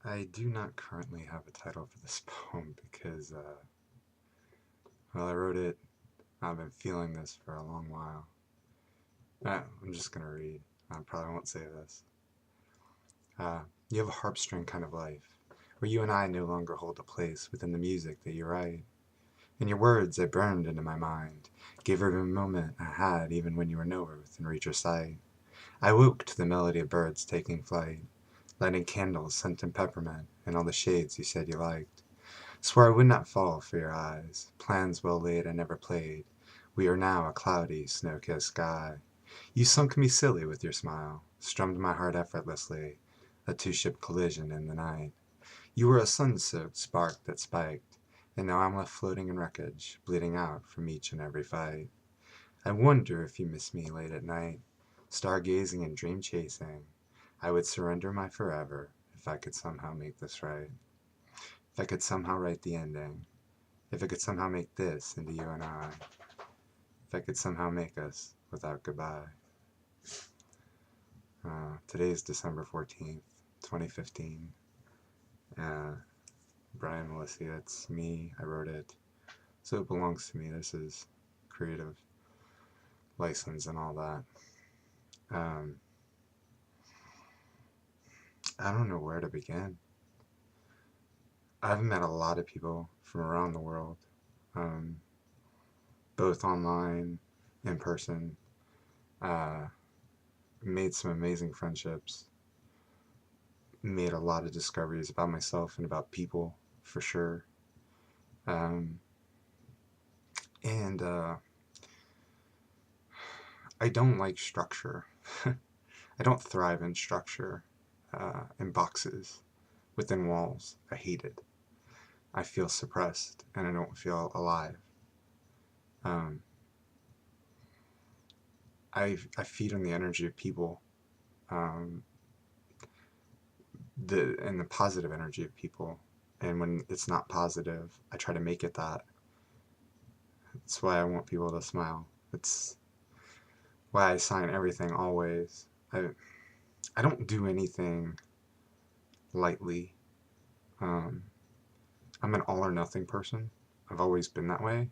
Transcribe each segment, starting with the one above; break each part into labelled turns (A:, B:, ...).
A: I do not currently have a title for this poem because, well, I wrote it. I've been feeling this for a long while. I'm just gonna read. I probably won't say this. You have a harp string kind of life, where you and I no longer hold a place within the music that you write. In your words, I burned into my mind, gave every moment I had even when you were nowhere within reach or sight. I woke to the melody of birds taking flight, lighting candles scent and peppermint, and all the shades you said you liked. Swore I would not fall for your eyes, plans well laid I never played. We are now a cloudy, snow-kissed sky. You sunk me silly with your smile, strummed my heart effortlessly, a two-ship collision in the night. You were a sun-soaked spark that spiked, and now I'm left floating in wreckage, bleeding out from each and every fight. I wonder if you miss me late at night, stargazing and dream chasing. I would surrender my forever if I could somehow make this right. If I could somehow write the ending. If I could somehow make this into you and I. If I could somehow make us without goodbye. Today is December 14th, 2015. Uh, Brian Melissa, it's me. I wrote it. So it belongs to me. This is creative license and all that. Um, I don't know where to begin. I've met a lot of people from around the world, um, both online, in person. Uh, Made some amazing friendships, made a lot of discoveries about myself and about people, for sure. Um, and I don't like structure. I don't thrive in structure, in boxes, within walls. I hate it. I feel suppressed and I don't feel alive. Um, I feed on the energy of people, um, the positive energy of people. And when it's not positive, I try to make it that. That's why I want people to smile. It's why I sign everything always. I don't do anything lightly. Um, I'm an all or nothing person. I've always been that way.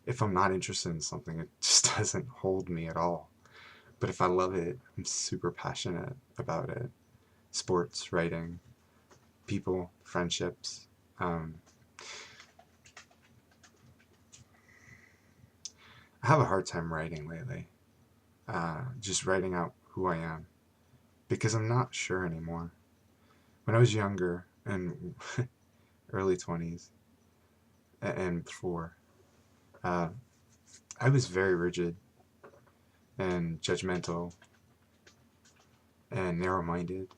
A: If I'm not interested in something, it just doesn't hold me at all. But if I love it, I'm super passionate about it. Sports, writing, people, friendships. Um, I have a hard time writing lately. Just writing out who I am because I'm not sure anymore. When I was younger and early 20s and before, uh, I was very rigid and judgmental and narrow-minded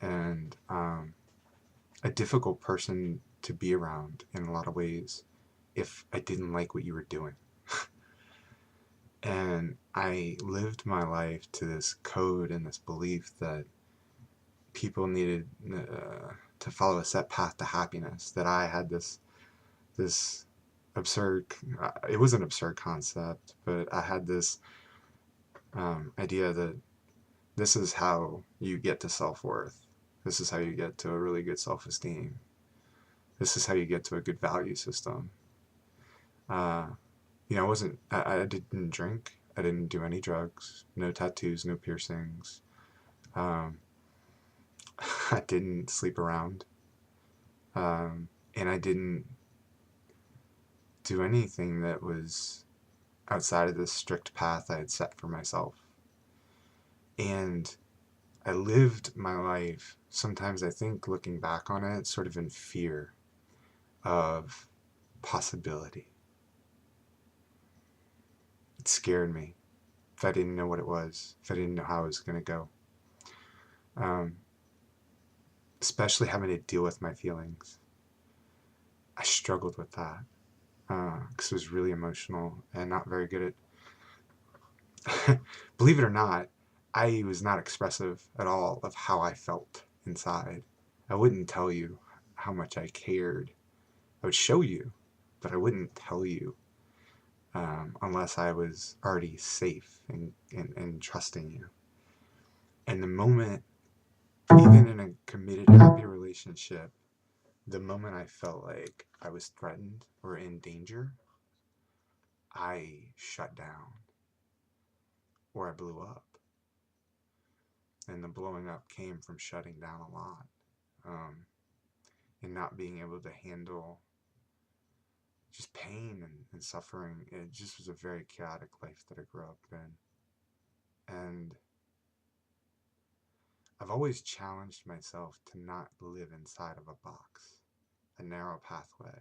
A: and a difficult person to be around in a lot of ways if I didn't like what you were doing. And I lived my life to this code and this belief that people needed to follow a set path to happiness. That I had this absurd. It was an absurd concept, but I had this idea that this is how you get to self-worth. This is how you get to a really good self-esteem. This is how you get to a good value system. Uh, I didn't drink. I didn't do any drugs. No tattoos, no piercings. Um, I didn't sleep around. And I didn't do anything that was outside of the strict path I had set for myself. And I lived my life, sometimes I think looking back on it, sort of in fear of possibility. It scared me if I didn't know what it was, if I didn't know how it was going to go. Um, Especially having to deal with my feelings. I struggled with that because I was really emotional and not very good at. Believe it or not, I was not expressive at all of how I felt inside. I wouldn't tell you how much I cared. I would show you, but I wouldn't tell you unless I was already safe and trusting you. And the moment, even in a committed, happy relationship, relationship, the moment I felt like I was threatened or in danger, I shut down or I blew up. And the blowing up came from shutting down a lot, and not being able to handle just pain and suffering. It just was a very chaotic life that I grew up in. And I've always challenged myself to not live inside of a box, a narrow pathway,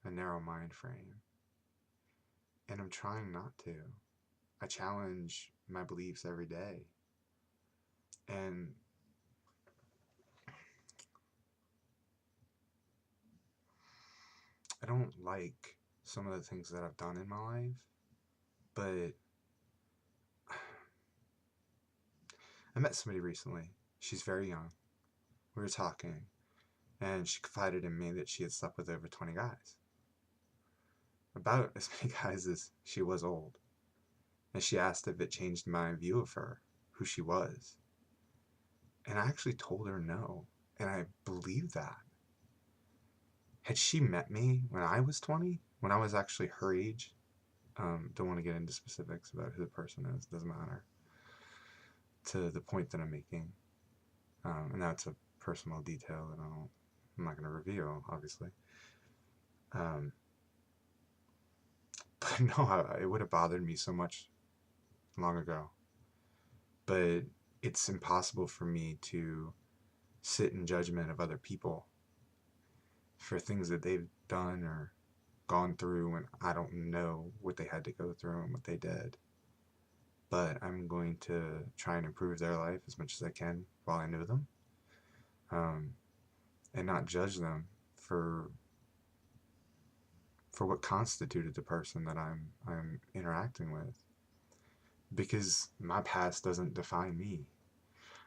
A: a narrow mind frame. And I'm trying not to. I challenge my beliefs every day. And I don't like some of the things that I've done in my life, but I met somebody recently. She's very young. We were talking, and she confided in me that she had slept with over 20 guys. About as many guys as she was old. And she asked if it changed my view of her, who she was. And I actually told her no, and I believed that. Had she met me when I was 20, when I was actually her age, don't want to get into specifics about who the person is, doesn't matter, to the point that I'm making, and that's a personal detail that I'm not going to reveal, obviously. But no, it would have bothered me so much long ago. But it's impossible for me to sit in judgment of other people for things that they've done or gone through when I don't know what they had to go through and what they did. But I'm going to try and improve their life as much as I can while I know them, and not judge them for what constituted the person that I'm interacting with, because my past doesn't define me.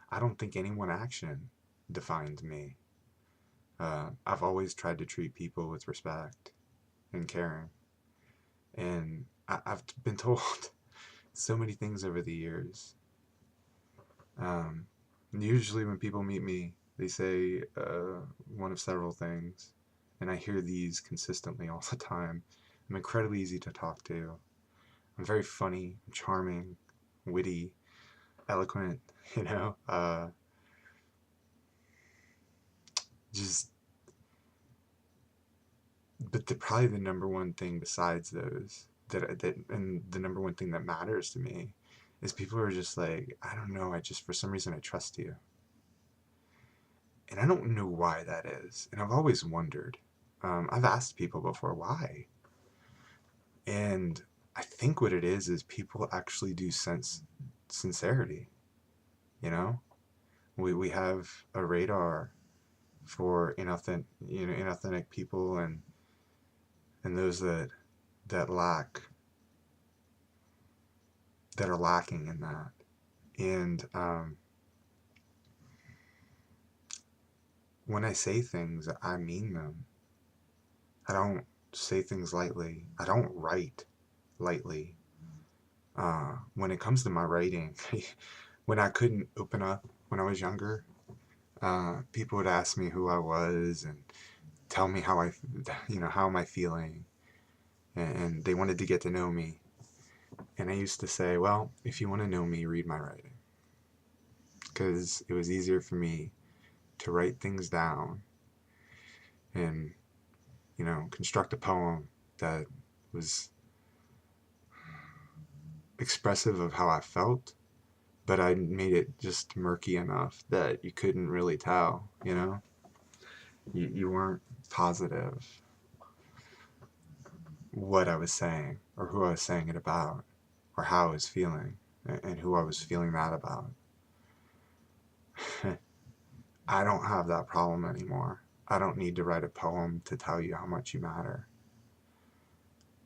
A: I don't think any one action defines me. I've always tried to treat people with respect and caring, and I've been told so many things over the years. Usually when people meet me, they say one of several things, and I hear these consistently all the time. I'm incredibly easy to talk to. I'm very funny, charming, witty, eloquent, you know, just, but probably the number one thing besides those and the number one thing that matters to me is people are just like, I don't know, for some reason I trust you. And I don't know why that is. And I've always wondered. I've asked people before why. And I think what it is people actually do sense sincerity. You know? We have a radar for inauthentic people and those that lack, that are lacking in that. And when I say things, I mean them. I don't say things lightly. I don't write lightly. When it comes to my writing, when I couldn't open up when I was younger, people would ask me who I was and tell me how how am I feeling, and they wanted to get to know me. And I used to say, well, if you want to know me, read my writing. Because it was easier for me to write things down and, construct a poem that was expressive of how I felt, but I made it just murky enough that you couldn't really tell, You weren't positive what I was saying or who I was saying it about or how I was feeling and who I was feeling that about. I don't have that problem anymore. I don't need to write a poem to tell you how much you matter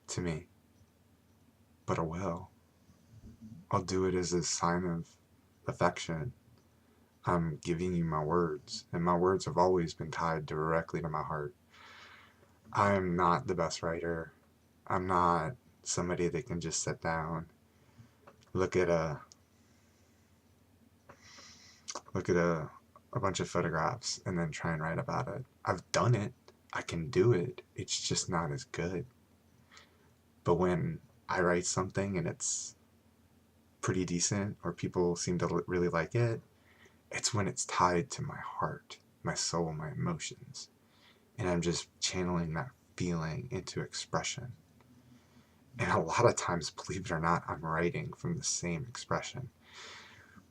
A: to me, but I will. I'll do it as a sign of affection. I'm giving you my words, and my words have always been tied directly to my heart. I am not the best writer. I'm not somebody that can just sit down, look at a a bunch of photographs and then try and write about it. I've done it. I can do it. It's just not as good. But when I write something and it's pretty decent or people seem to really like it, it's when it's tied to my heart, my soul, my emotions. And I'm just channeling that feeling into expression. And a lot of times, believe it or not, I'm writing from the same expression.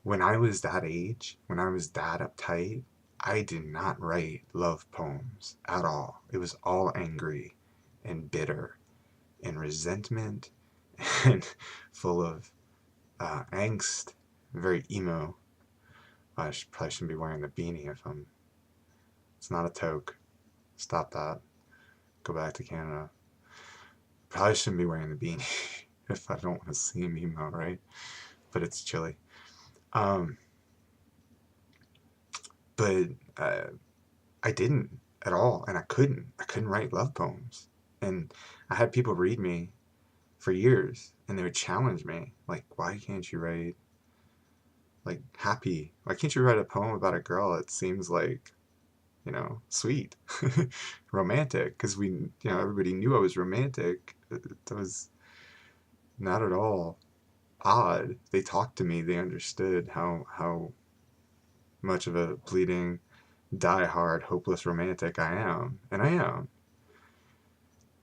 A: When I was that age, when I was that uptight, I did not write love poems at all. It was all angry and bitter and resentment and full of angst, very emo. Probably shouldn't be wearing the beanie if I'm. It's not a toque. Stop that. Go back to Canada. Probably shouldn't be wearing the beanie if I don't want to seem emo, right? But it's chilly. Um, but I didn't at all, and I couldn't. I couldn't write love poems, and I had people read me for years, and they would challenge me, like, "Why can't you write like happy? Why can't you write a poem about a girl that seems like, sweet, romantic?" Because everybody knew I was romantic. That was not at all odd. They talked to me. They understood how much of a bleeding, die-hard, hopeless romantic I am, and I am.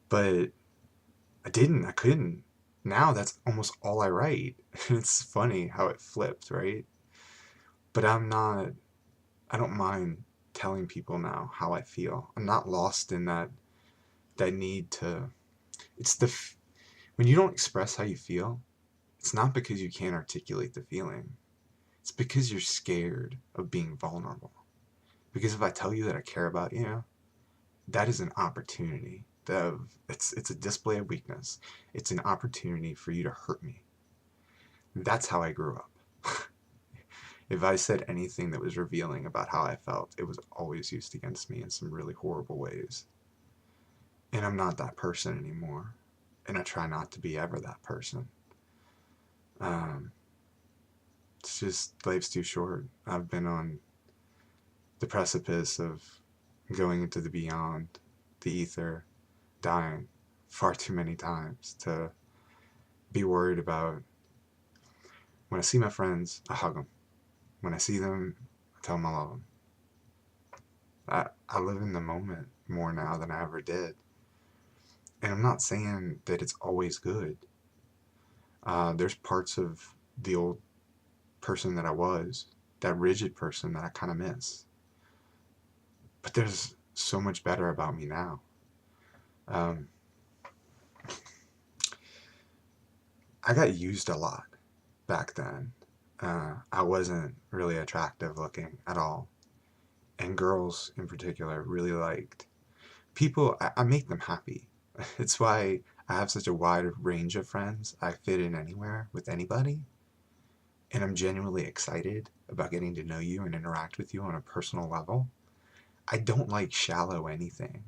A: But I didn't. I couldn't. Now that's almost all I write. It's funny how it flipped, right? But I'm not. I don't mind telling people now how I feel. I'm not lost in that need to. It's when you don't express how you feel, it's not because you can't articulate the feeling. It's because you're scared of being vulnerable. Because if I tell you that I care about you, that is an opportunity. It's a display of weakness. It's an opportunity for you to hurt me. That's how I grew up. If I said anything that was revealing about how I felt, it was always used against me in some really horrible ways. And I'm not that person anymore. And I try not to be ever that person. Um, it's just, life's too short. I've been on the precipice of going into the beyond, the ether, dying far too many times to be worried about. When I see my friends, I hug them. When I see them, I tell them I love them. I live in the moment more now than I ever did. And I'm not saying that it's always good. There's parts of the old person that I was, that rigid person that I kind of miss. But there's so much better about me now. Um, I got used a lot back then. I wasn't really attractive looking at all. And girls in particular really liked people. I make them happy. It's why I have such a wide range of friends. I fit in anywhere with anybody. And I'm genuinely excited about getting to know you and interact with you on a personal level. I don't like shallow anything.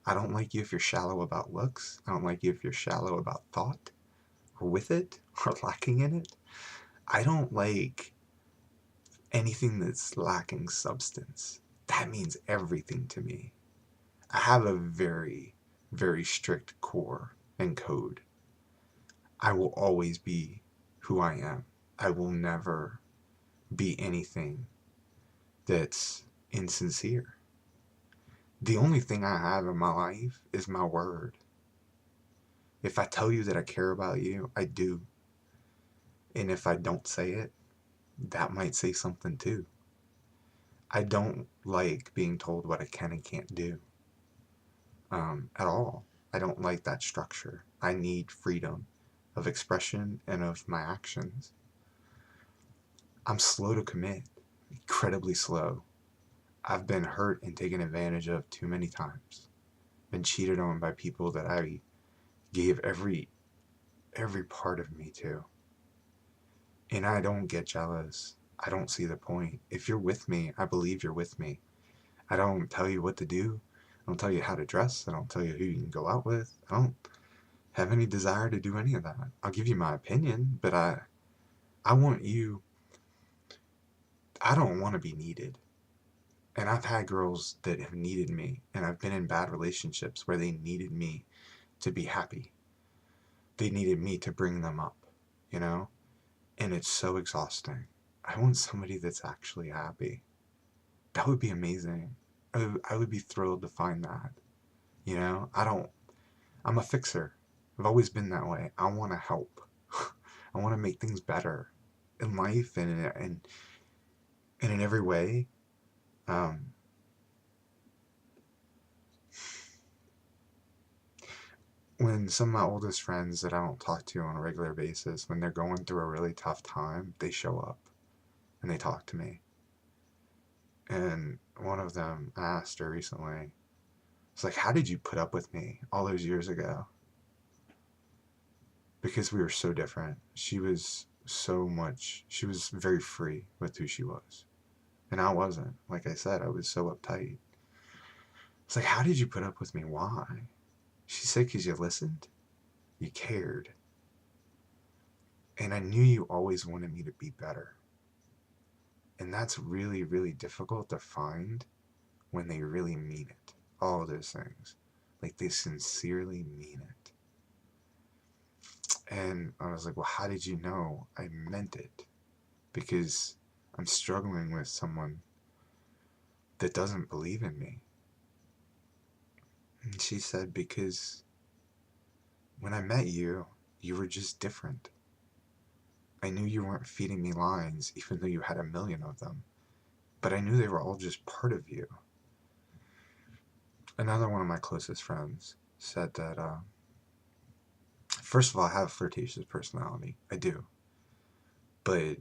A: I don't like you if you're shallow about looks. I don't like you if you're shallow about thought or with it or lacking in it. I don't like anything that's lacking substance. That means everything to me. I have a very, very strict core and code. I will always be who I am. I will never be anything that's insincere. The only thing I have in my life is my word. If I tell you that I care about you, I do. And if I don't say it, that might say something too. I don't like being told what I can and can't do at all. I don't like that structure. I need freedom of expression and of my actions. I'm slow to commit, incredibly slow. I've been hurt and taken advantage of too many times. Been cheated on by people that I gave every part of me to. And I don't get jealous. I don't see the point. If you're with me, I believe you're with me. I don't tell you what to do. I don't tell you how to dress. I don't tell you who you can go out with. I don't have any desire to do any of that. I'll give you my opinion, but I want you. I don't want to be needed. And I've had girls that have needed me, and I've been in bad relationships where they needed me to be happy. They needed me to bring them up, you know? And it's so exhausting. I want somebody that's actually happy. That would be amazing. I would be thrilled to find that. You know, I'm a fixer. I've always been that way. I want to help. I want to make things better in life and in every way. Um, when some of my oldest friends that I don't talk to on a regular basis, when they're going through a really tough time, they show up and they talk to me. And one of them asked her recently, it's like, how did you put up with me all those years ago? Because we were so different. She was very free with who she was. And I wasn't. Like I said, I was so uptight. It's like, how did you put up with me? Why? She said, because you listened, you cared. And I knew you always wanted me to be better. And that's really, really difficult to find when they really mean it. All of those things. Like they sincerely mean it. And I was like, well, how did you know I meant it? Because I'm struggling with someone that doesn't believe in me. And she said, because when I met you, you were just different. I knew you weren't feeding me lines, even though you had a million of them. But I knew they were all just part of you. Another one of my closest friends said that, first of all, I have a flirtatious personality. I do. But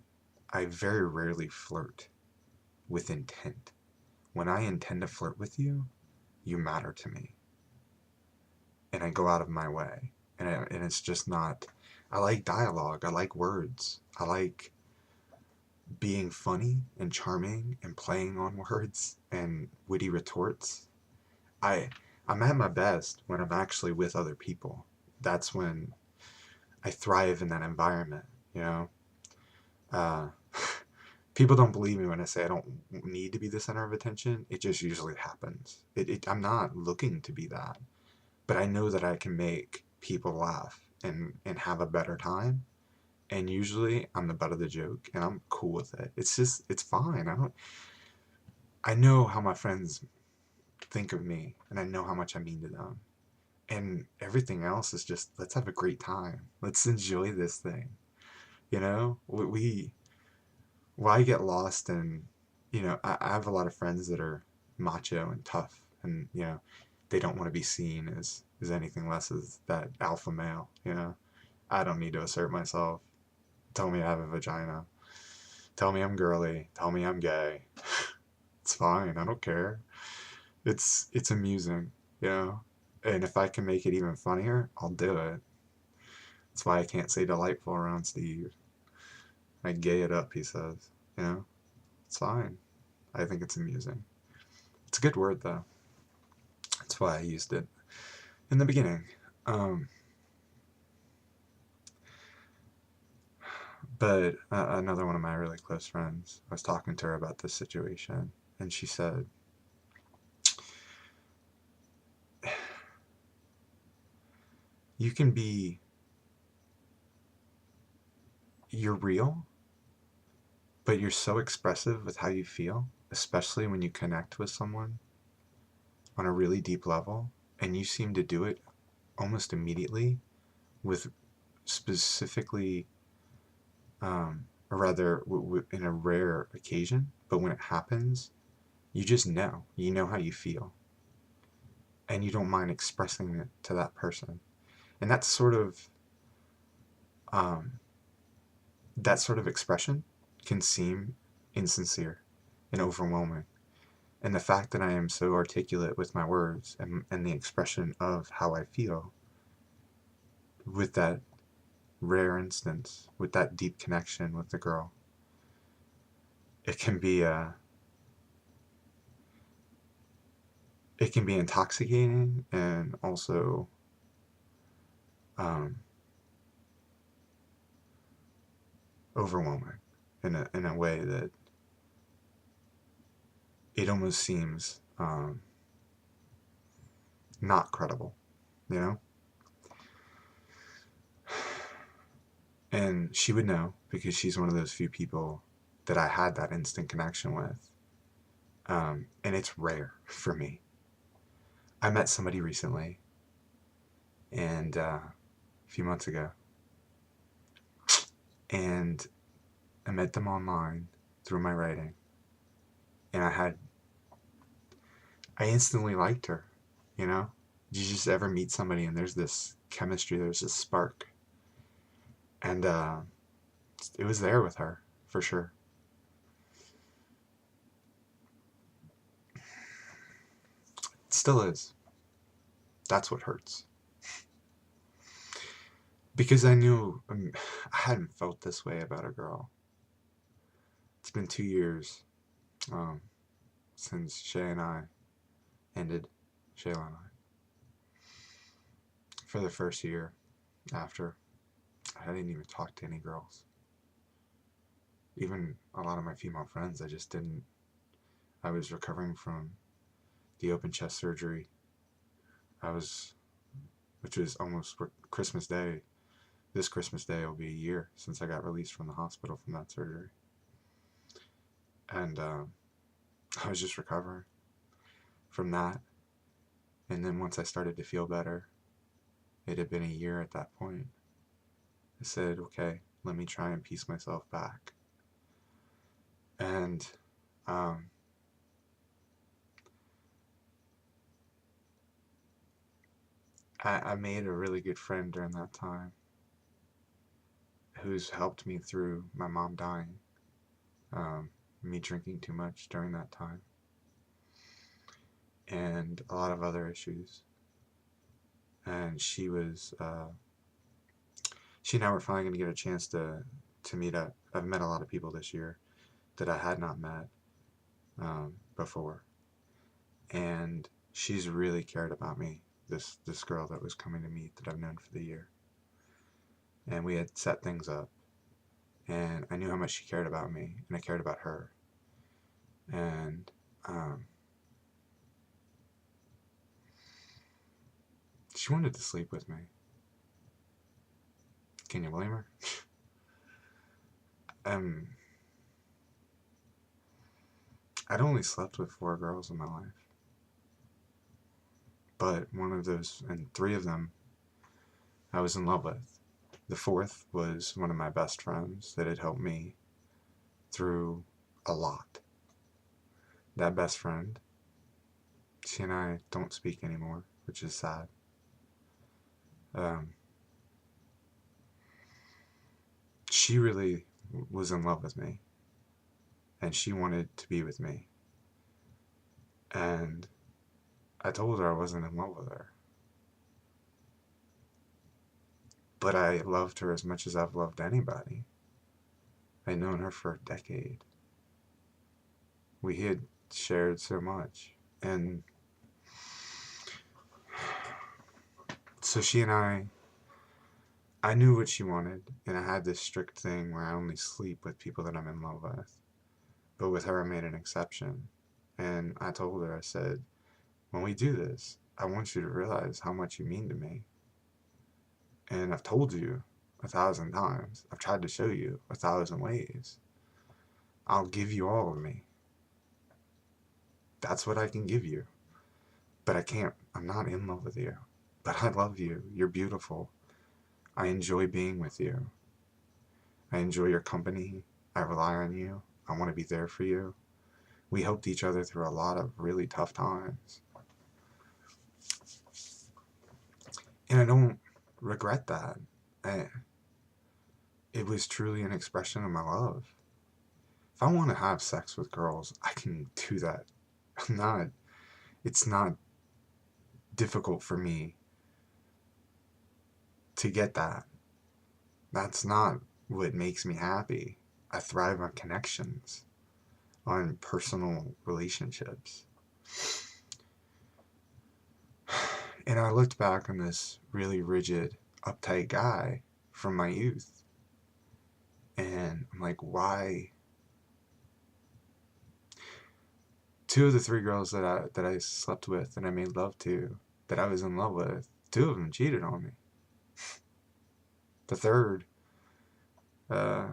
A: I very rarely flirt with intent. When I intend to flirt with you, you matter to me. And I go out of my way. And it's just not. I like dialogue. I like words. I like being funny and charming and playing on words and witty retorts. I I'm at my best when I'm actually with other people. That's when I thrive in that environment, you know? Uh, people don't believe me when I say I don't need to be the center of attention. It just usually happens. I'm not looking to be that, but I know that I can make people laugh and have a better time. And usually I'm the butt of the joke and I'm cool with it. It's fine. I know how my friends think of me and I know how much I mean to them. And everything else is just, let's have a great time. Let's enjoy this thing. You know, why get lost in, I have a lot of friends that are macho and tough and, they don't want to be seen as anything less as that alpha male, I don't need to assert myself. Tell me I have a vagina. Tell me I'm girly. Tell me I'm gay. It's fine. I don't care. It's amusing, you know? And if I can make it even funnier, I'll do it. That's why I can't say delightful around Steve. I gay it up, he says. You know? It's fine. I think it's amusing. It's a good word, though. That's why I used it in the beginning. Um, but another one of my really close friends, I was talking to her about this situation, and she said, you can be, you're real, but you're so expressive with how you feel, especially when you connect with someone on a really deep level, and you seem to do it almost immediately with specifically, or rather, in a rare occasion, but when it happens, you just know. You know how you feel. And you don't mind expressing it to that person. And um, that sort of expression can seem insincere and overwhelming. And the fact that I am so articulate with my words and the expression of how I feel with that rare instance, with that deep connection with the girl, it can be it can be intoxicating and also um, overwhelming in a way that it almost seems not credible, you know? And she would know because she's one of those few people that I had that instant connection with. And it's rare for me. I met somebody recently, and a few months ago, and I met them online through my writing, and I instantly liked her, you know? You just ever meet somebody and there's this chemistry, there's this spark. And it was there with her, for sure. It still is. That's what hurts. Because I knew I hadn't felt this way about a girl. It's been 2 years um, since Shay and I ended, Shayla and I. For the first year after, I didn't even talk to any girls. Even a lot of my female friends, I just didn't. I was recovering from the open chest surgery. I was, which was almost Christmas Day. This Christmas Day will be a year since I got released from the hospital from that surgery. And I was just recovering from that. And then once I started to feel better, it had been a year at that point. I said, okay, let me try and piece myself back. And I made a really good friend during that time who's helped me through my mom dying, me drinking too much during that time, and a lot of other issues. And she and I were finally going to get a chance to meet up. I've met a lot of people this year that I had not met before, and she's really cared about me. This girl that was coming to meet that I've known for the year, and we had set things up, and I knew how much she cared about me, and I cared about her, and she wanted to sleep with me. Can you blame her? um, I'd only slept with 4 girls in my life, but one of those, and 3 of them, I was in love with. The fourth was one of my best friends that had helped me through a lot. That best friend, she and I don't speak anymore, which is sad. Um, she really was in love with me, and she wanted to be with me. And I told her I wasn't in love with her. But I loved her as much as I've loved anybody. I'd known her for a decade. We had shared so much. And so she and I knew what she wanted, and I had this strict thing where I only sleep with people that I'm in love with. But with her, I made an exception. And I told her, I said, when we do this, I want you to realize how much you mean to me. And I've told you 1,000 times. I've tried to show you 1,000 ways. I'll give you all of me. That's what I can give you. But I can't, I'm not in love with you. But I love you. You're beautiful. I enjoy being with you. I enjoy your company. I rely on you. I want to be there for you. We helped each other through a lot of really tough times. And I don't regret that. I, it was truly an expression of my love. If I want to have sex with girls, I can do that. It's not difficult for me to get that. That's not what makes me happy. I thrive on connections, on personal relationships. And I looked back on this really rigid, uptight guy from my youth. And I'm like, why two of the three girls that I slept with and I made love to, that I was in love with, two of them cheated on me. The third, uh,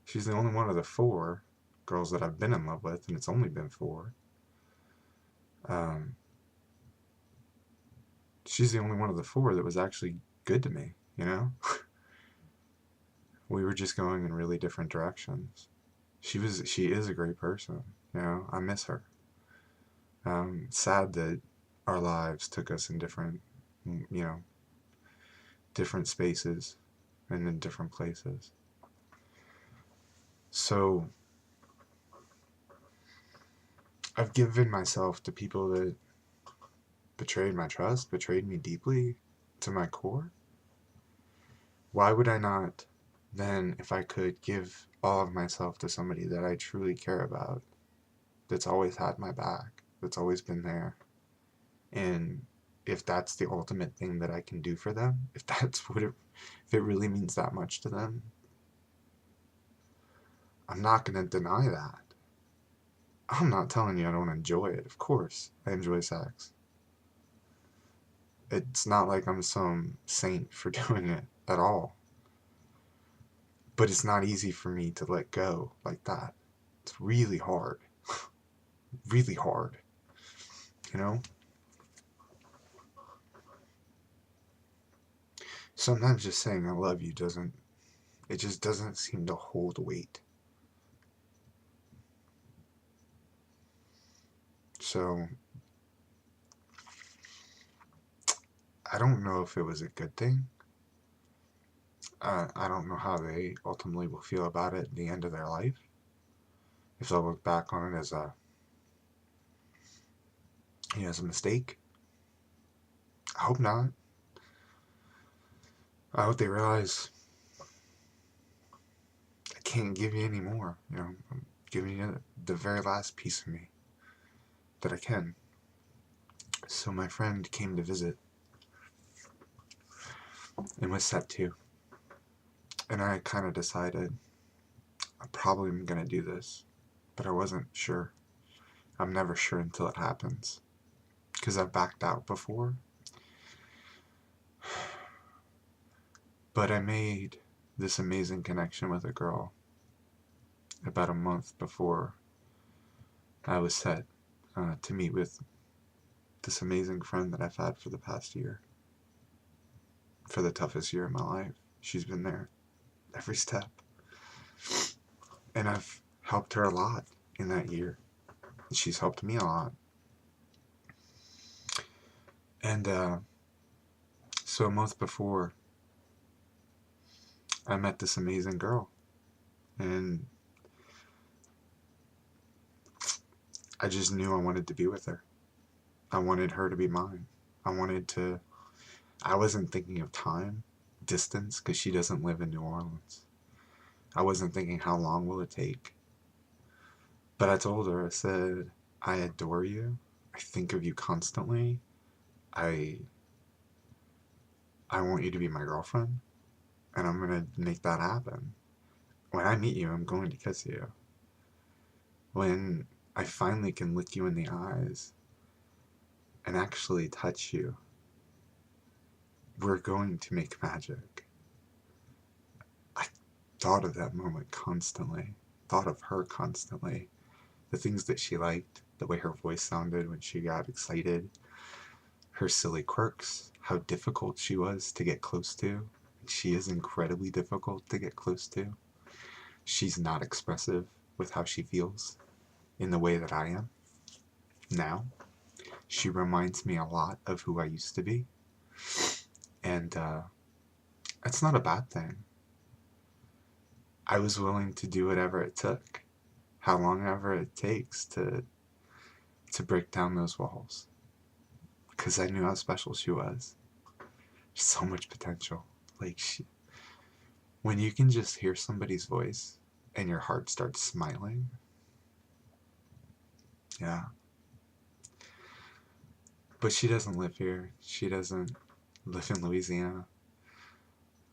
A: she's the only one of the four girls that I've been in love with, and it's only been four. Um, she's the only one of the four that was actually good to me, you know? We were just going in really different directions. She is a great person, you know? I miss her. Sad that our lives took us in different, you know, different spaces and in different places. So I've given myself to people that betrayed my trust, betrayed me deeply to my core. Why would I not then, if I could, give all of myself to somebody that I truly care about, that's always had my back, that's always been there? And if that's the ultimate thing that I can do for them, if that's what it, if it really means that much to them, I'm not going to deny that. I'm not telling you I don't enjoy it. Of course, I enjoy sex. It's not like I'm some saint for doing it at all. But it's not easy for me to let go like that. It's really hard. Really hard. You know? Sometimes just saying I love you doesn't, it just doesn't seem to hold weight. So, I don't know if it was a good thing. I don't know how they ultimately will feel about it at the end of their life. If they'll look back on it as a, you know, as a mistake. I hope not. I hope they realize I can't give you any more. You know, I'm giving you the very last piece of me that I can. So my friend came to visit and was set to. And I kind of decided I probably am going to do this, but I wasn't sure. I'm never sure until it happens. Because I've backed out before. But I made this amazing connection with a girl about a month before I was set to meet with this amazing friend that I've had for the past year. For the toughest year of my life. She's been there every step. And I've helped her a lot in that year. And she's helped me a lot. And so a month before, I met this amazing girl. And I just knew I wanted to be with her. I wanted her to be mine. I wasn't thinking of time, distance, because she doesn't live in New Orleans. I wasn't thinking how long will it take. But I told her, I said, I adore you. I think of you constantly. I want you to be my girlfriend, and I'm gonna make that happen. When I meet you, I'm going to kiss you. When I finally can look you in the eyes and actually touch you, we're going to make magic. I thought of that moment constantly, thought of her constantly. The things that she liked, the way her voice sounded when she got excited, her silly quirks, how difficult she was to get close to. She is incredibly difficult to get close to. She's not expressive with how she feels in the way that I am now. She reminds me a lot of who I used to be. And that's not a bad thing. I was willing to do whatever it took, how long ever it takes to break down those walls. Because I knew how special she was. So much potential. Like, when you can just hear somebody's voice and your heart starts smiling, yeah. But she doesn't live here. She doesn't live in Louisiana.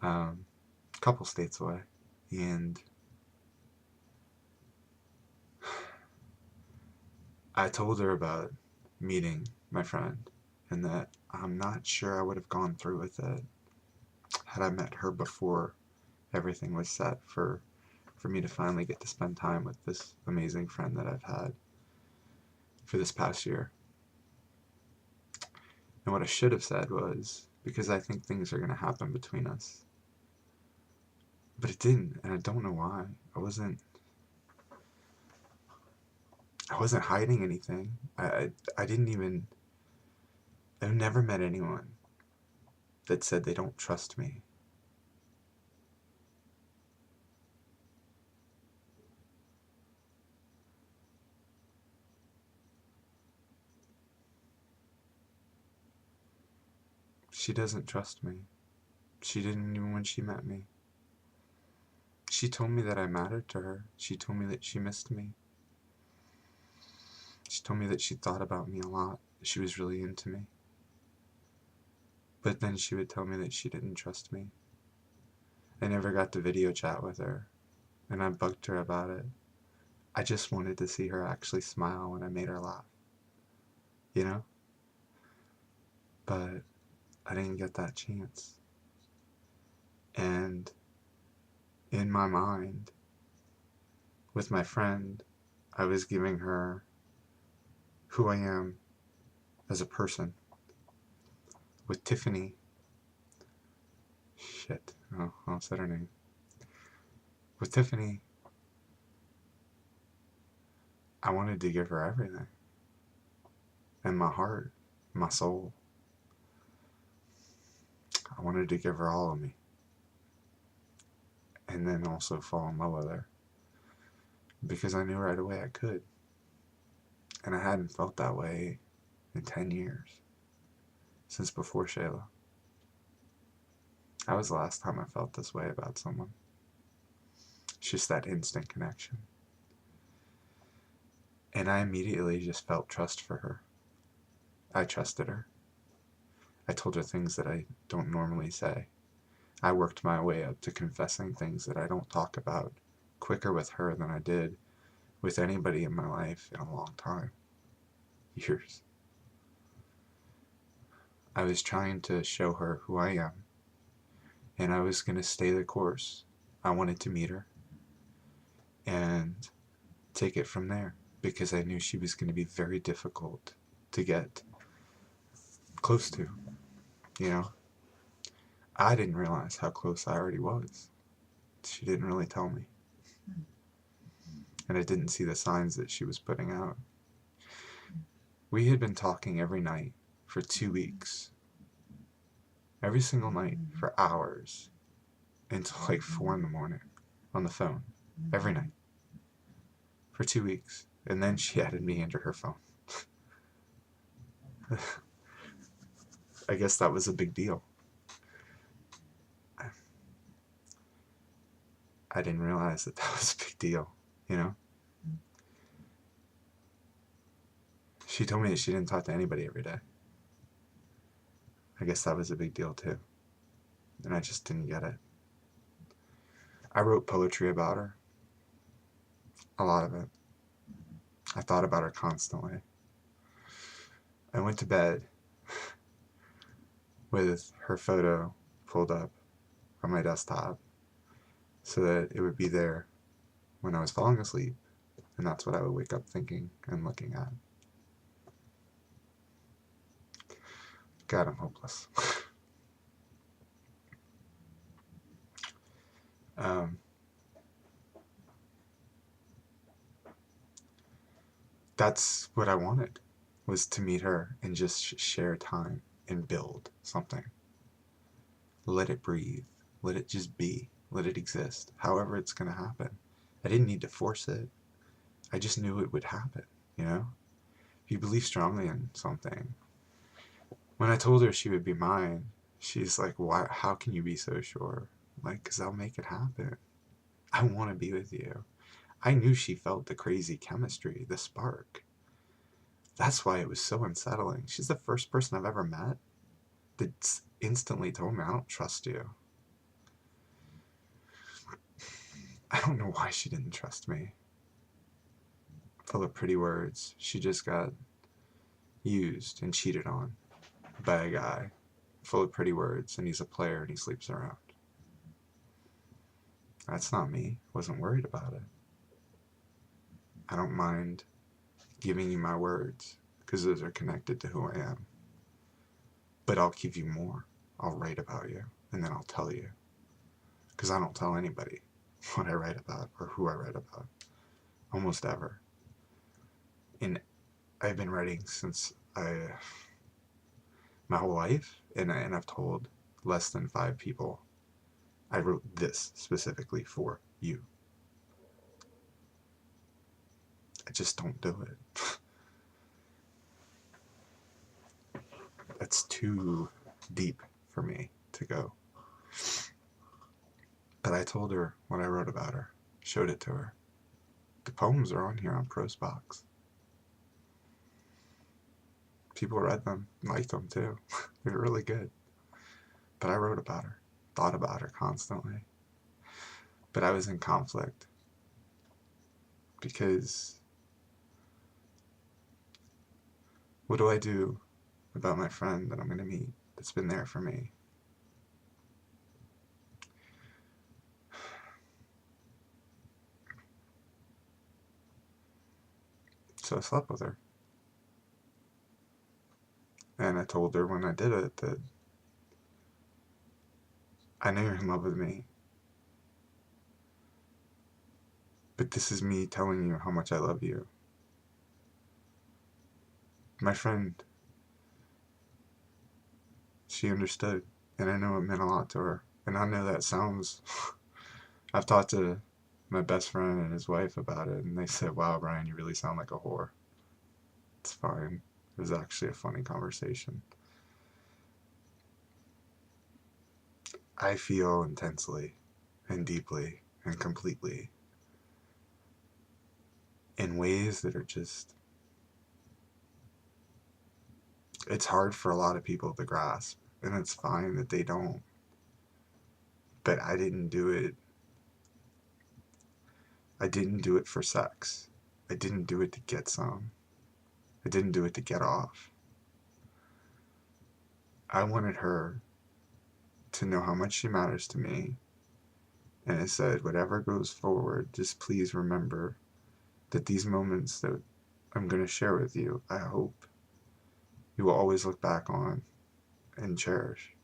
A: A couple states away. And I told her about meeting my friend and that I'm not sure I would have gone through with it had I met her before everything was set for me to finally get to spend time with this amazing friend that I've had for this past year. And what I should have said was, because I think things are going to happen between us. But it didn't, and I don't know why. I wasn't hiding anything. I didn't even, I've never met anyone that said they don't trust me. She doesn't trust me. She didn't even when she met me. She told me that I mattered to her. She told me that she missed me. She told me that she thought about me a lot. She was really into me. But then she would tell me that she didn't trust me. I never got to video chat with her, and I bugged her about it. I just wanted to see her actually smile when I made her laugh. You know? But I didn't get that chance. And in my mind, with my friend, I was giving her who I am as a person. With Tiffany, shit, oh, I said her name. With Tiffany, I wanted to give her everything. And my heart, my soul. I wanted to give her all of me. And then also fall in love with her. Because I knew right away I could. And I hadn't felt that way in 10 years. Since before Shayla. That was the last time I felt this way about someone. It's just that instant connection. And I immediately just felt trust for her. I trusted her. I told her things that I don't normally say. I worked my way up to confessing things that I don't talk about quicker with her than I did with anybody in my life in a long time. Years. I was trying to show her who I am, and I was going to stay the course. I wanted to meet her and take it from there because I knew she was going to be very difficult to get close to, you know? I didn't realize how close I already was. She didn't really tell me. And I didn't see the signs that she was putting out. We had been talking every night for 2 weeks. Every single night for hours until like 4 in the morning on the phone. Every night. For 2 weeks. And then she added me into her phone. I guess that was a big deal. I didn't realize that that was a big deal, you know? She told me that she didn't talk to anybody every day. I guess that was a big deal too. And I just didn't get it. I wrote poetry about her. A lot of it. I thought about her constantly. I went to bed with her photo pulled up on my desktop so that it would be there when I was falling asleep, and that's what I would wake up thinking and looking at. God, I'm hopeless. That's what I wanted, was to meet her and just share time and build something. Let it breathe. Let it just be. Let it exist. However it's going to happen. I didn't need to force it. I just knew it would happen, you know? If you believe strongly in something. When I told her she would be mine, she's like, "Why? How can you be so sure?" Like, "'Cause I'll make it happen. I want to be with you." I knew she felt the crazy chemistry, the spark. That's why it was so unsettling. She's the first person I've ever met that instantly told me, "I don't trust you." I don't know why she didn't trust me. full of pretty words. She just got used and cheated on by a guy full of pretty words, and he's a player and he sleeps around. That's not me. Wasn't worried about it. I don't mind giving you my words because those are connected to who I am. But I'll give you more. I'll write about you and then I'll tell you. Because I don't tell anybody what I write about or who I write about. Almost ever. And I've been writing since my whole life, and I've told less than 5 people I wrote this specifically for you. I just don't do it. That's too deep for me to go. But I told her what I wrote about her, showed it to her. The poems are on here on Prozbox. People read them, liked them too. They were really good. But I wrote about her, thought about her constantly. But I was in conflict because what do I do about my friend that I'm going to meet that's been there for me? So I slept with her. And I told her when I did it that I know you're in love with me. But this is me telling you how much I love you. My friend, she understood. And I know it meant a lot to her. And I know that sounds... I've talked to my best friend and his wife about it, and they said, wow, Brian, you really sound like a whore. It's fine. It was actually a funny conversation. I feel intensely and deeply and completely in ways that are just... It's hard for a lot of people to grasp, and it's fine that they don't. But I didn't do it. I didn't do it for sex. I didn't do it to get some. I didn't do it to get off. I wanted her to know how much she matters to me. And I said, whatever goes forward, just please remember that these moments that I'm going to share with you, I hope you will always look back on and cherish.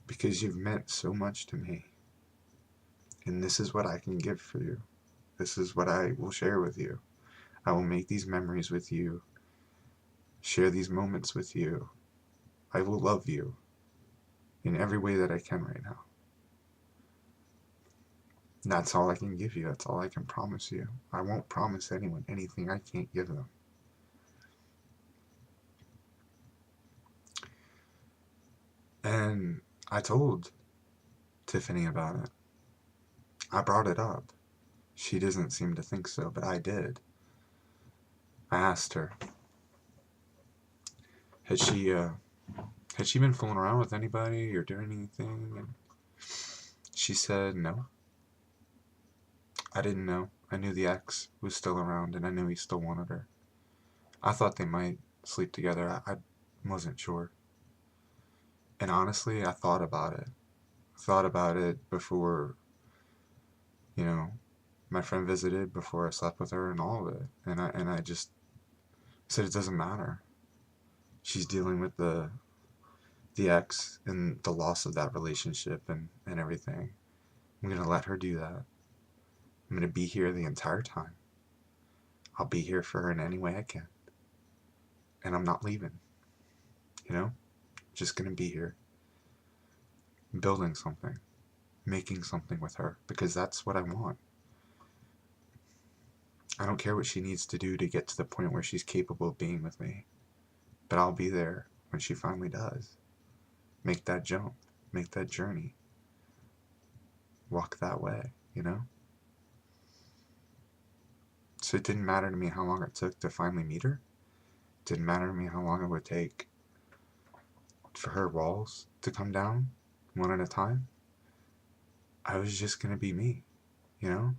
A: Because you've meant so much to me. And this is what I can give for you. This is what I will share with you. I will make these memories with you, share these moments with you. I will love you in every way that I can right now. And that's all I can give you. That's all I can promise you. I won't promise anyone anything I can't give them. And I told Tiffany about it. I brought it up. She doesn't seem to think so, but I did. I asked her, had she been fooling around with anybody or doing anything? And she said no. I didn't know. I knew the ex was still around, and I knew he still wanted her. I thought they might sleep together. I wasn't sure. And honestly, I thought about it. I thought about it before, my friend visited, before I slept with her and all of it. And I just said it doesn't matter. She's dealing with the ex and the loss of that relationship and everything. I'm going to let her do that. I'm going to be here the entire time. I'll be here for her in any way I can. And I'm not leaving. Just going to be here. Building something. Making something with her. Because that's what I want. I don't care what she needs to do to get to the point where she's capable of being with me. But I'll be there when she finally does. Make that jump. Make that journey. Walk that way, So it didn't matter to me how long it took to finally meet her. It didn't matter to me how long it would take for her walls to come down one at a time. I was just going to be me, And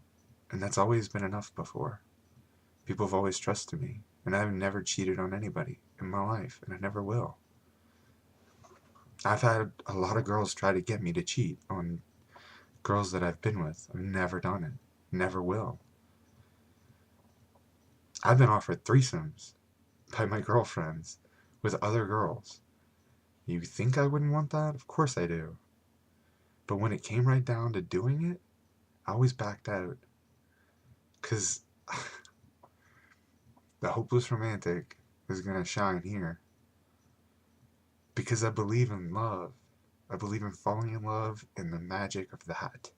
A: that's always been enough before. People have always trusted me, and I've never cheated on anybody in my life, and I never will. I've had a lot of girls try to get me to cheat on girls that I've been with. I've never done it. Never will. I've been offered threesomes by my girlfriends with other girls. You think I wouldn't want that? Of course I do. But when it came right down to doing it, I always backed out. Because the hopeless romantic is going to shine here. Because I believe in love. I believe in falling in love and the magic of that.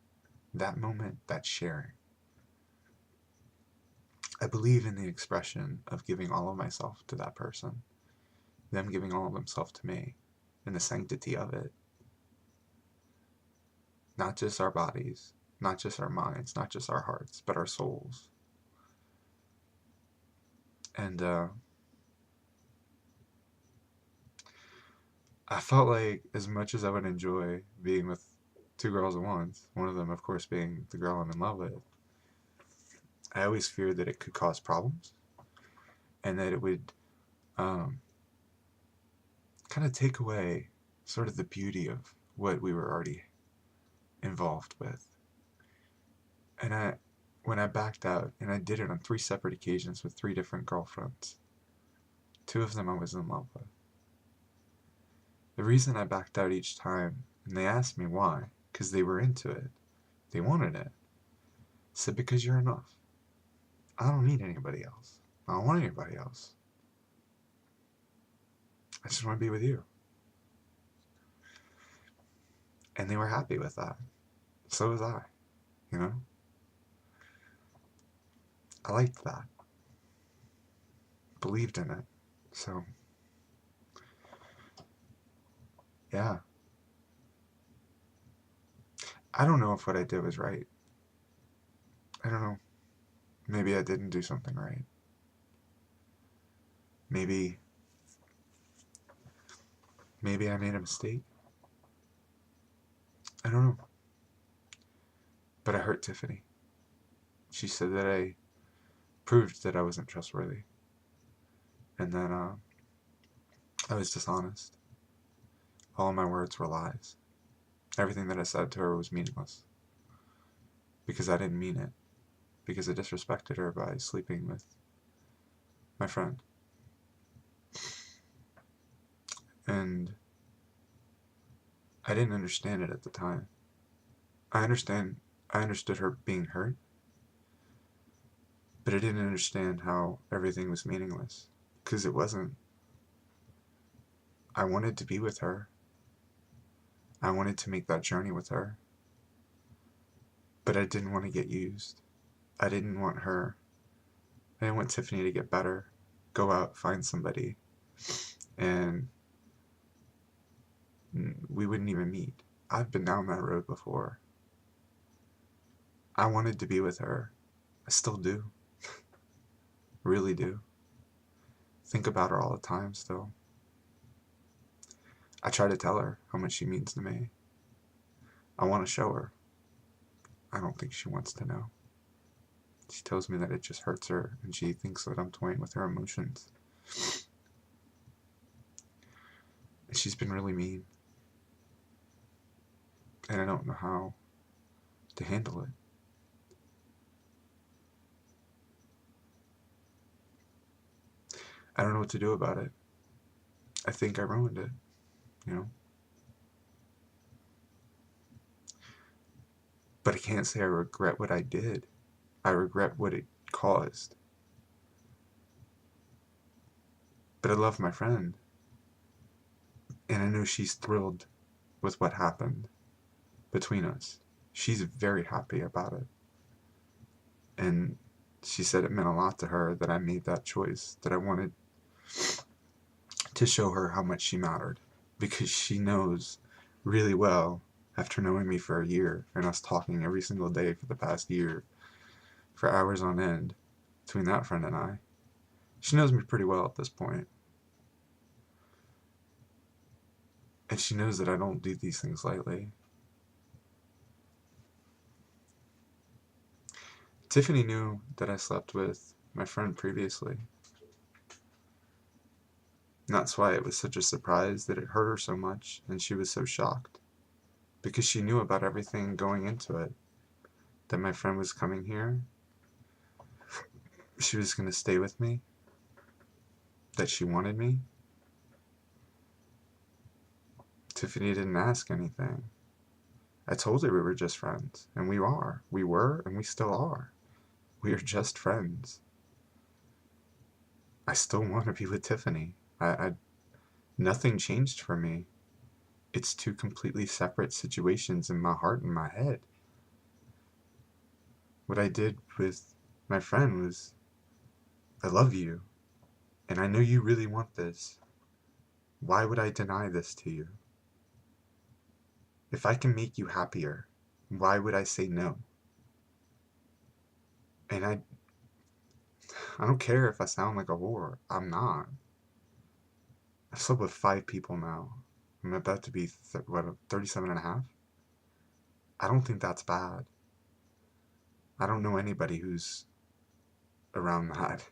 A: That moment, that sharing. I believe in the expression of giving all of myself to that person. Them giving all of themselves to me. And the sanctity of it. Not just our bodies. Not just our minds. Not just our hearts. But our souls. And I felt like as much as I would enjoy being with two girls at once, one of them of course being the girl I'm in love with, I always feared that it could cause problems and that it would kind of take away sort of the beauty of what we were already involved with. And when I backed out, and I did it on 3 separate occasions with 3 different girlfriends, 2 of them I was in love with. The reason I backed out each time, and they asked me why, because they were into it, they wanted it, I said, because you're enough. I don't need anybody else. I don't want anybody else. I just want to be with you. And they were happy with that. So was I, you know? I liked that. Believed in it. So, yeah. I don't know if what I did was right. I don't know. Maybe I didn't do something right. Maybe I made a mistake. I don't know. But I hurt Tiffany. She said that I proved that I wasn't trustworthy. And that I was dishonest. All my words were lies. Everything that I said to her was meaningless. Because I didn't mean it. Because I disrespected her by sleeping with my friend. And I didn't understand it at the time. I understood her being hurt, but I didn't understand how everything was meaningless. Because it wasn't. I wanted to be with her. I wanted to make that journey with her. But I didn't want to get used. I didn't want her. I didn't want Tiffany to get better, go out, find somebody, and we wouldn't even meet. I've been down that road before. I wanted to be with her. I still do. Really do. Think about her all the time still. I try to tell her how much she means to me. I want to show her. I don't think she wants to know. She tells me that it just hurts her, and she thinks that I'm toying with her emotions. And she's been really mean. And I don't know how to handle it. I don't know what to do about it. I think I ruined it, you know? But I can't say I regret what I did. I regret what it caused. But I love my friend. And I know she's thrilled with what happened between us. She's very happy about it. And she said it meant a lot to her that I made that choice, that I wanted to show her how much she mattered. Because she knows really well, after knowing me for a year, and us talking every single day for the past year, for hours on end, between that friend and I, she knows me pretty well at this point. And she knows that I don't do these things lightly. Tiffany knew that I slept with my friend previously. And that's why it was such a surprise that it hurt her so much, and she was so shocked. Because she knew about everything going into it. That my friend was coming here, she was going to stay with me, that she wanted me. Tiffany didn't ask anything. I told her we were just friends, and we are. We were, and we still are. We are just friends. I still want to be with Tiffany. Nothing changed for me. It's two completely separate situations in my heart and my head. What I did with my friend was, I love you, and I know you really want this. Why would I deny this to you? If I can make you happier, why would I say no? And I don't care if I sound like a whore. I'm not. I've slept with 5 people now. I'm about to be, 37 and a half? I don't think that's bad. I don't know anybody who's around that,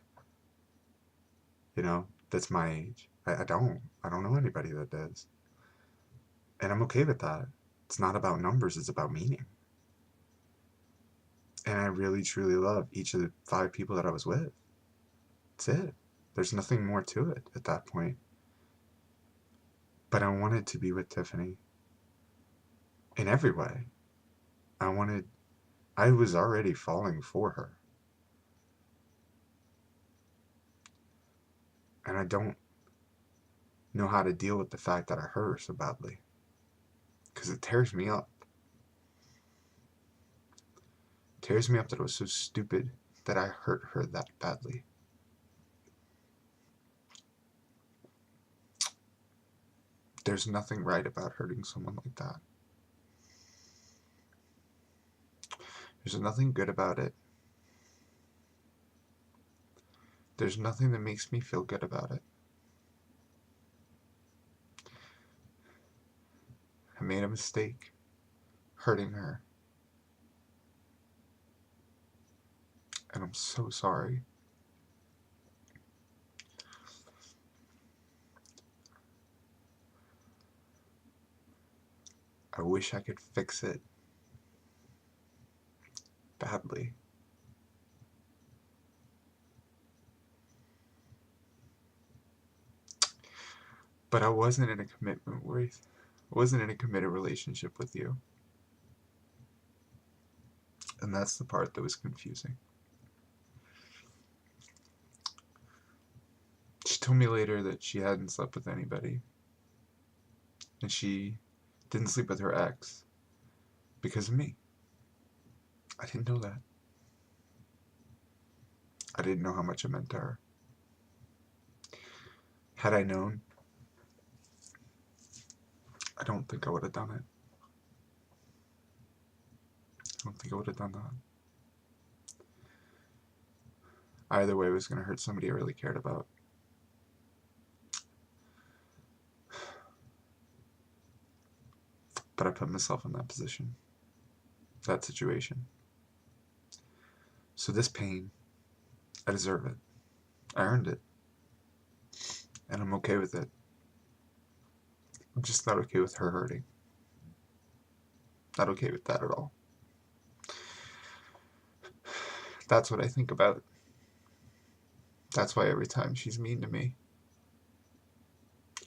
A: that's my age. I don't. I don't know anybody that does. And I'm okay with that. It's not about numbers, it's about meaning. And I really, truly love each of the 5 people that I was with. That's it. There's nothing more to it at that point. But I wanted to be with Tiffany. In every way. I was already falling for her. And I don't know how to deal with the fact that I hurt her so badly. Because it tears me up. It tears me up that it was so stupid that I hurt her that badly. There's nothing right about hurting someone like that. There's nothing good about it. There's nothing that makes me feel good about it. I made a mistake hurting her. And I'm so sorry. I wish I could fix it badly. But I wasn't in a committed relationship with you. And that's the part that was confusing. She told me later that she hadn't slept with anybody. And she didn't sleep with her ex because of me. I didn't know that. I didn't know how much it meant to her. Had I known, I don't think I would have done it. I don't think I would have done that. Either way, it was going to hurt somebody I really cared about. But I put myself in that position, that situation. So this pain, I deserve it. I earned it. And I'm okay with it. I'm just not okay with her hurting. Not okay with that at all. That's what I think about. That's why every time she's mean to me,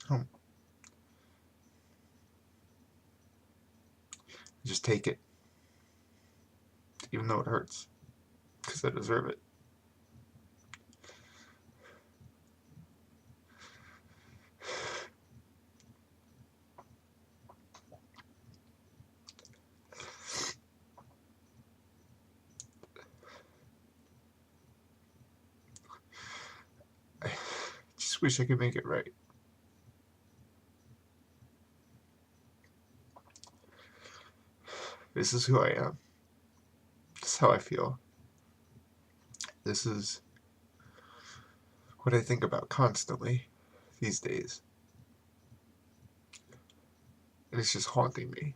A: I just take it. Even though it hurts. Because I deserve it. I just wish I could make it right. This is who I am. This is how I feel. This is what I think about constantly these days. And it's just haunting me.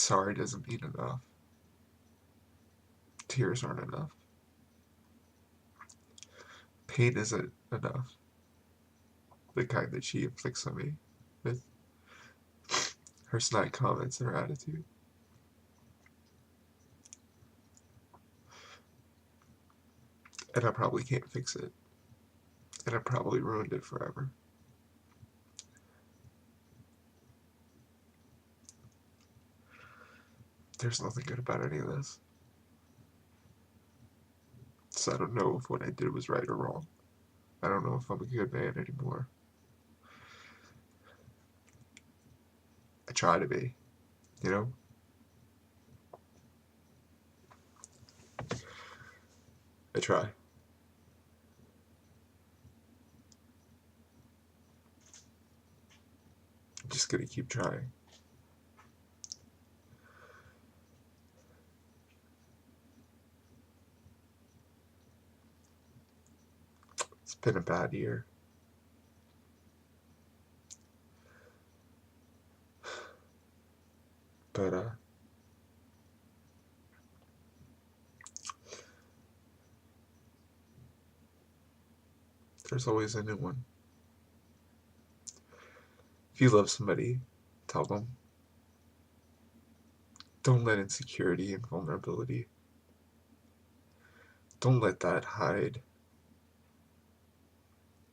B: Sorry doesn't mean enough. Tears aren't enough. Pain isn't enough. The kind that she inflicts on me with her snide comments and her attitude. And I probably can't fix it. And I probably ruined it forever. There's nothing good about any of this. So I don't know if what I did was right or wrong. I don't know if I'm a good man anymore. I try to be, you know? I try. I'm just gonna keep trying. It's been a bad year. But, there's always a new one. If you love somebody, tell them. Don't let insecurity and vulnerability, don't let that hide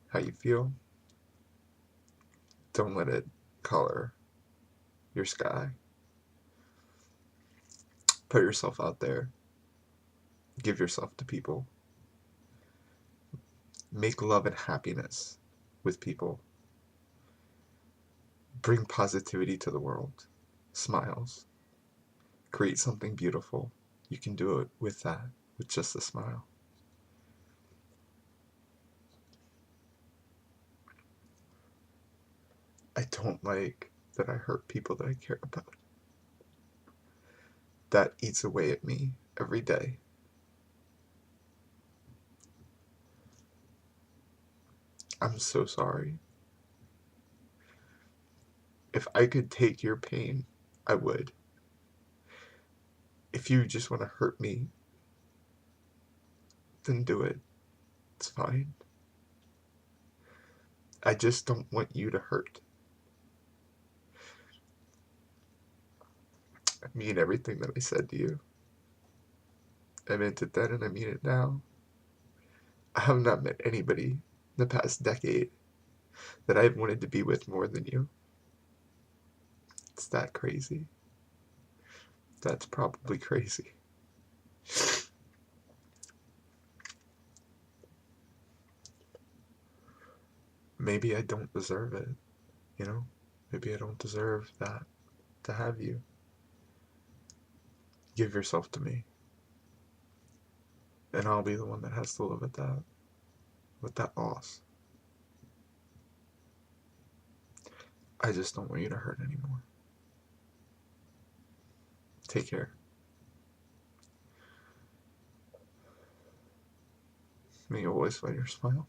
B: how you feel. Don't let it color your sky. Put yourself out there. Give yourself to people. Make love and happiness with people. Bring positivity to the world. Smiles. Create something beautiful. You can do it with that, with just a smile. I don't like that I hurt people that I care about. That eats away at me every day. I'm so sorry. If I could take your pain, I would. If you just want to hurt me, then do it. It's fine. I just don't want you to hurt. I mean everything that I said to you. I meant it then and I mean it now. I have not met anybody in the past decade that I've wanted to be with more than you. It's that crazy. That's probably crazy. Maybe I don't deserve it, you know? Maybe I don't deserve that, to have you. Give yourself to me. And I'll be the one that has to live with that loss. I just don't want you to hurt anymore. Take care. May you always find your smile.